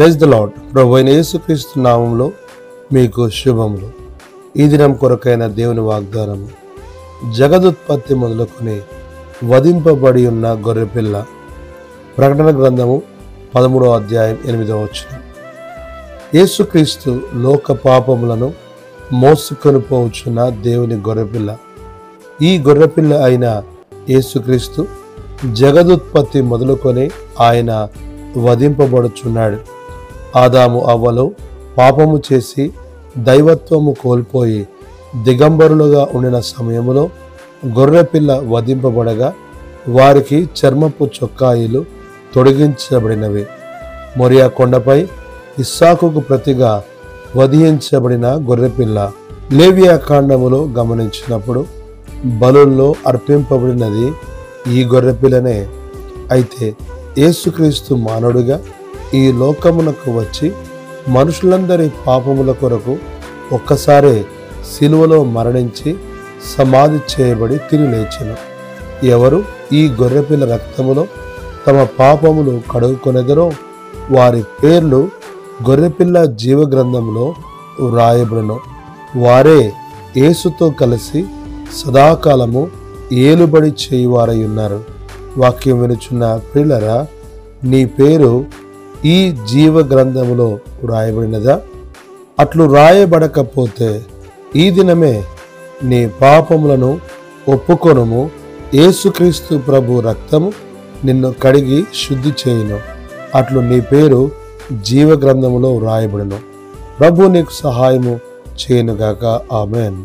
Praise the lord. ప్రభువైన యేసుక్రీస్తు నామములో మీకు శుభములు. ఈ దినం కొరకైన దేవుని వాగ్దానము, జగదుత్పత్తి మొదలుకొని వధింపబడి ఉన్న గొర్రెపిల్ల. ప్రకటన గ్రంథము 13వ అధ్యాయం 8వ వచనం. యేసుక్రీస్తు లోక పాపములను మోసుకొని పోవచ్చున్న దేవుని గొర్రెపిల్ల. ఈ గొర్రెపిల్ల అయిన యేసుక్రీస్తు జగదుత్పత్తి మొదలుకొని ఆయన వధింపబడుచున్నాడు. ఆదాము అవ్వలు పాపము చేసి దైవత్వము కోల్పోయి దిగంబరులుగా ఉండిన సమయంలో గొర్రెపిల్ల వధింపబడగా వారికి చర్మపు చొక్కాయిలు తొడిగించబడినవి. మొరియా కొండపై ఇస్సాకుకు ప్రతిగా వధించబడిన గొర్రెపిల్ల. లేవియా కాండములో గమనించినప్పుడు బలుల్లో అర్పింపబడినది ఈ గొర్రెపిల్లనే. అయితే యేసుక్రీస్తు మానవుడిగా ఈ లోకమునకు వచ్చి మనుషులందరి పాపముల కొరకు ఒక్కసారే సిలువలో మరణించి సమాధి చేయబడి తిరిగి లేచెను. ఎవరు ఈ గొర్రెపిల్ల రక్తములో తమ పాపములు కడుగుకొనెదరో వారి పేర్లు గొర్రెపిల్ల జీవగ్రంథంలో వ్రాయబడును. వారే యేసుతో కలిసి సదాకాలము ఏలుబడి చేయువారై ఉన్నారు. వాక్యం వినుచున్న ప్రియులరా, నీ పేరు ఈ జీవ గ్రంథములో వ్రాయబడినదా? అట్లు రాయబడకపోతే ఈ దినమే నీ పాపములను ఒప్పుకొనుము. యేసుక్రీస్తు ప్రభు రక్తము నిన్ను కడిగి శుద్ధి చేయును. అట్లు నీ పేరు జీవ గ్రంథములో వ్రాయబడును. ప్రభు నీకు సహాయము చేయనుగాక. ఆమేన్.